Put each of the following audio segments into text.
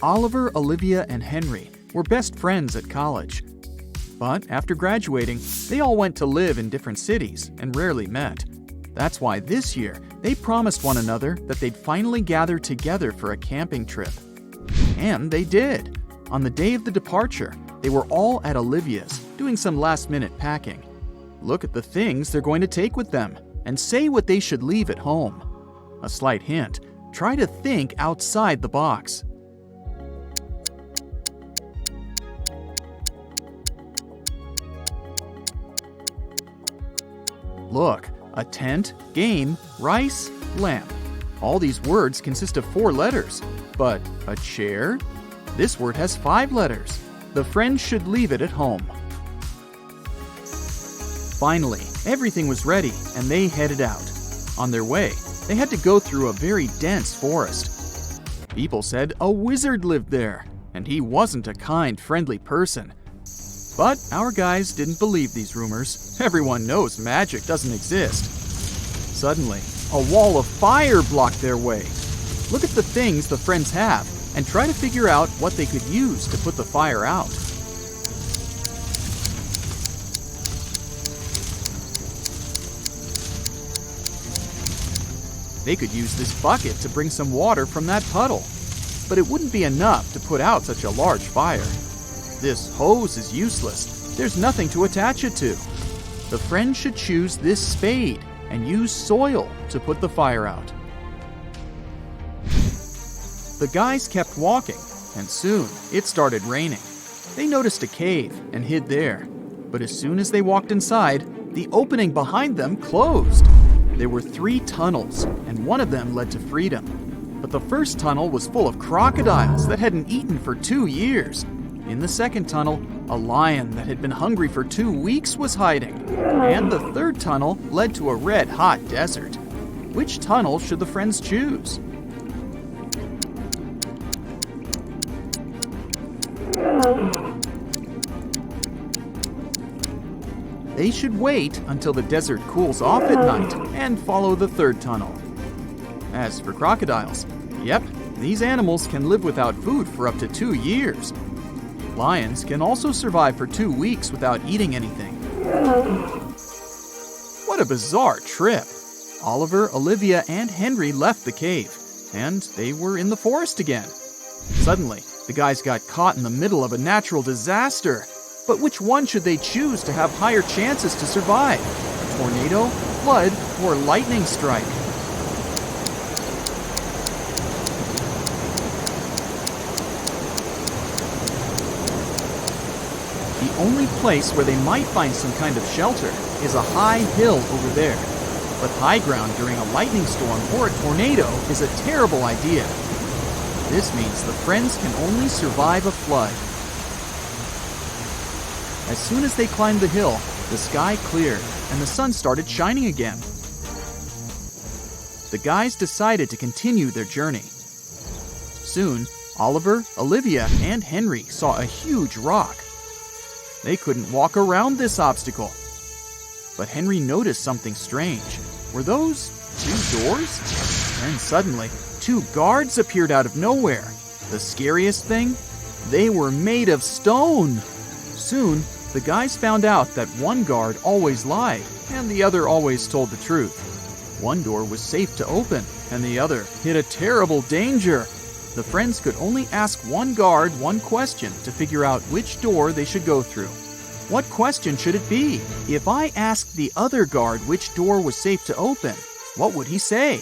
Oliver, Olivia, and Henry were best friends at college. But after graduating, they all went to live in different cities and rarely met. That's why this year, they promised one another that they'd finally gather together for a camping trip. And they did. On the day of the departure, they were all at Olivia's, doing some last-minute packing. Look at the things they're going to take with them, and say what they should leave at home. A slight hint, try to think outside the box. Look, a tent, game, rice, lamp. All these words consist of 4 letters. But a chair? This word has 5 letters. The friends should leave it at home. Finally, everything was ready and they headed out. On their way, they had to go through a very dense forest. People said a wizard lived there, and he wasn't a kind, friendly person. But our guys didn't believe these rumors. Everyone knows magic doesn't exist. Suddenly, a wall of fire blocked their way. Look at the things the friends have and try to figure out what they could use to put the fire out. They could use this bucket to bring some water from that puddle, but it wouldn't be enough to put out such a large fire. This hose is useless. There's nothing to attach it to. The friends should choose this spade and use soil to put the fire out. The guys kept walking, and soon it started raining. They noticed a cave and hid there, but as soon as they walked inside, the opening behind them closed. There were 3 tunnels, and one of them led to freedom. But the first tunnel was full of crocodiles that hadn't eaten for 2 years. In the second tunnel, a lion that had been hungry for 2 weeks was hiding. And the third tunnel led to a red-hot desert. Which tunnel should the friends choose? They should wait until the desert cools off at night and follow the third tunnel. As for crocodiles, yep, these animals can live without food for up to 2 years. Lions can also survive for 2 weeks without eating anything. What a bizarre trip! Oliver, Olivia, and Henry left the cave, and they were in the forest again. Suddenly, the guys got caught in the middle of a natural disaster. But which one should they choose to have higher chances to survive? A tornado, flood, or lightning strike? The only place where they might find some kind of shelter is a high hill over there. But high ground during a lightning storm or a tornado is a terrible idea. This means the friends can only survive a flood. As soon as they climbed the hill, the sky cleared and the sun started shining again. The guys decided to continue their journey. Soon, Oliver, Olivia, and Henry saw a huge rock. They couldn't walk around this obstacle. But Henry noticed something strange. Were those 2 doors? Then suddenly, 2 guards appeared out of nowhere. The scariest thing? They were made of stone. Soon, the guys found out that one guard always lied, and the other always told the truth. One door was safe to open, and the other hid a terrible danger. The friends could only ask one guard one question to figure out which door they should go through. What question should it be? If I asked the other guard which door was safe to open, what would he say?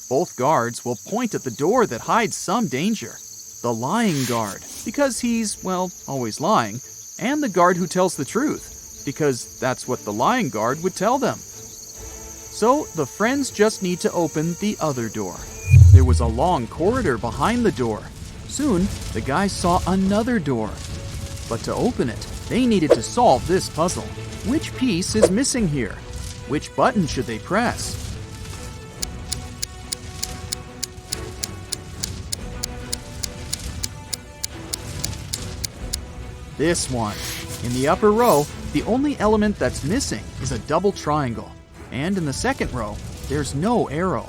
Both guards will point at the door that hides some danger. The lying guard, because he's, well, always lying, and the guard who tells the truth, because that's what the lying guard would tell them. So the friends just need to open the other door. There was a long corridor behind the door. Soon, the guys saw another door. But to open it, they needed to solve this puzzle. Which piece is missing here? Which button should they press? This one. In the upper row, The only element that's missing is a double triangle, and in the second row, there's no arrow.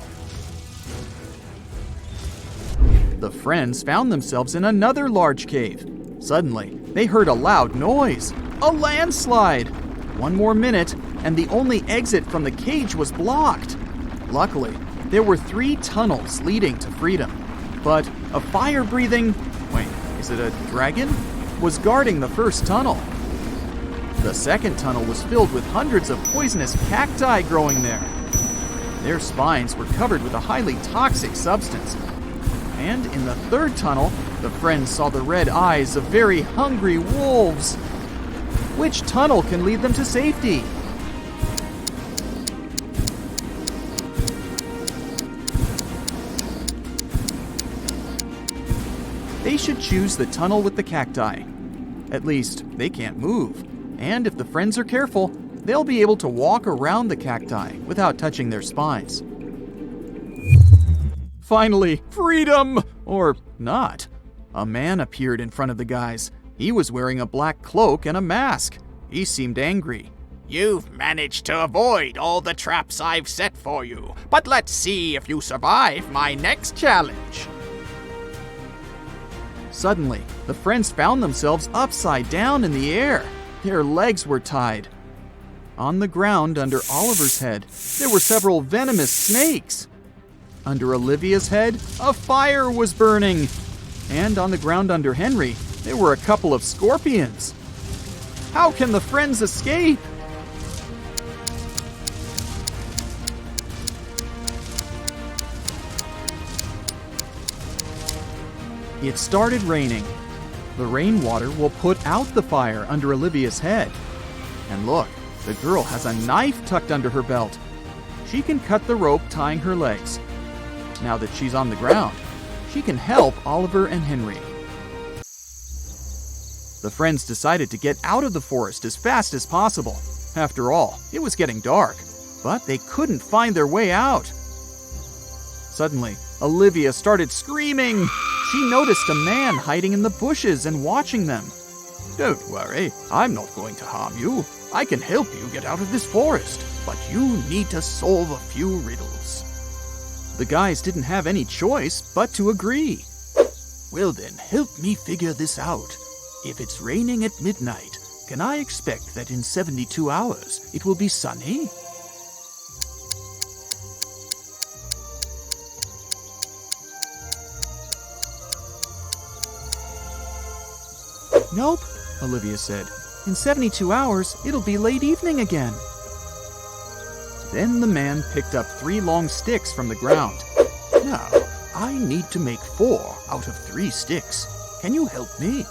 The friends found themselves in another large cave. Suddenly, they heard a loud noise. A landslide! One more minute, and the only exit from the cage was blocked. Luckily, there were 3 tunnels leading to freedom. But a fire-breathing... wait, is it a dragon? Was guarding the first tunnel. The second tunnel was filled with hundreds of poisonous cacti growing there. Their spines were covered with a highly toxic substance. And in the third tunnel, the friends saw the red eyes of very hungry wolves. Which tunnel can lead them to safety? They should choose the tunnel with the cacti. At least, they can't move. And if the friends are careful, they'll be able to walk around the cacti without touching their spines. Finally, freedom! Or not. A man appeared in front of the guys. He was wearing a black cloak and a mask. He seemed angry. You've managed to avoid all the traps I've set for you, but let's see if you survive my next challenge. Suddenly, the friends found themselves upside down in the air. Their legs were tied. On the ground under Oliver's head, there were several venomous snakes. Under Olivia's head, a fire was burning. And on the ground under Henry, there were a couple of scorpions. How can the friends escape? It started raining. The rainwater will put out the fire under Olivia's head. And look, the girl has a knife tucked under her belt. She can cut the rope tying her legs. Now that she's on the ground, she can help Oliver and Henry. The friends decided to get out of the forest as fast as possible. After all, it was getting dark, but they couldn't find their way out. Suddenly, Olivia started screaming. She noticed a man hiding in the bushes and watching them. Don't worry, I'm not going to harm you. I can help you get out of this forest, but you need to solve a few riddles. The guys didn't have any choice but to agree. Well then, help me figure this out. If it's raining at midnight, can I expect that in 72 hours it will be sunny? Nope, Olivia said. In 72 hours, it'll be late evening again. Then the man picked up 3 long sticks from the ground. Now, I need to make 4 out of 3 sticks. Can you help me?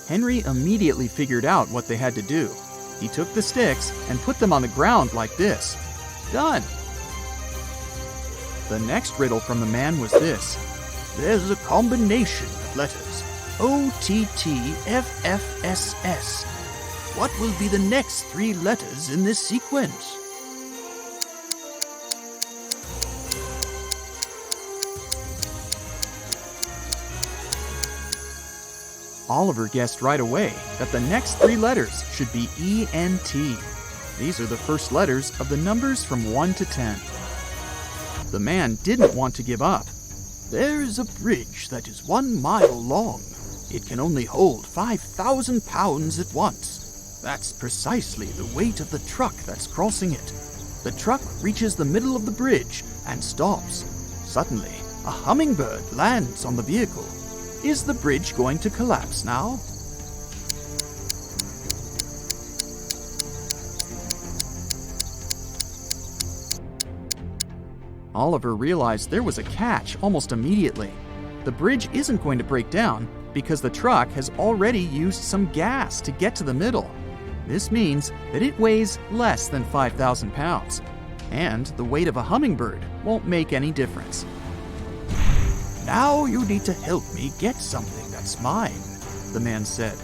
Henry immediately figured out what they had to do. He took the sticks and put them on the ground like this. Done! The next riddle from the man was this. There's a combination of letters, OTTFFSS. What will be the next 3 letters in this sequence? Oliver guessed right away that the next 3 letters should be ENT. These are the first letters of the numbers from 1 to 10. The man didn't want to give up. There is a bridge that is 1 mile long. It can only hold 5,000 pounds at once. That's precisely the weight of the truck that's crossing it. The truck reaches the middle of the bridge and stops. Suddenly, a hummingbird lands on the vehicle. Is the bridge going to collapse now? Oliver realized there was a catch almost immediately. The bridge isn't going to break down because the truck has already used some gas to get to the middle. This means that it weighs less than 5,000 pounds, and the weight of a hummingbird won't make any difference. Now you need to help me get something that's mine, the man said.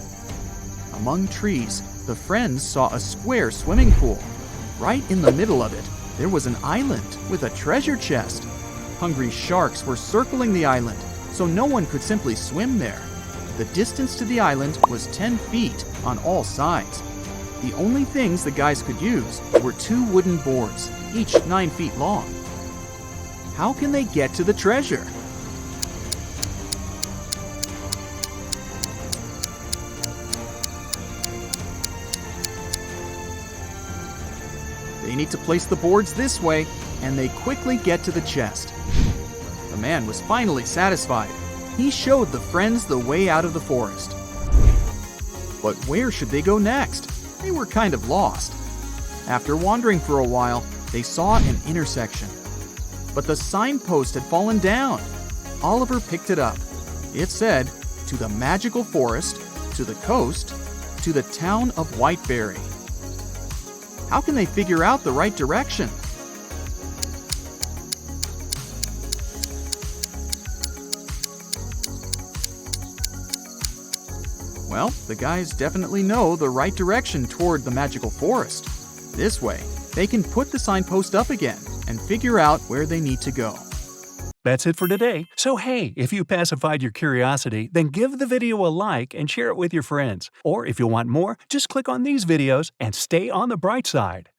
Among trees, the friends saw a square swimming pool. Right in the middle of it, There was an island with a treasure chest. Hungry sharks were circling the island, so no one could simply swim there. The distance to the island was 10 feet on all sides. The only things the guys could use were 2 wooden boards, each 9 feet long. How can they get to the treasure? They need to place the boards this way, and they quickly get to the chest. The man was finally satisfied. He showed the friends the way out of the forest. But where should they go next? They were kind of lost. After wandering for a while, they saw an intersection. But the signpost had fallen down. Oliver picked it up. It said, "To the magical forest, to the coast, to the town of Whiteberry." How can they figure out the right direction? Well, the guys definitely know the right direction toward the magical forest. This way, they can put the signpost up again and figure out where they need to go. That's it for today. So hey, if you pacified your curiosity, then give the video a like and share it with your friends. Or if you want more, just click on these videos and stay on the bright side.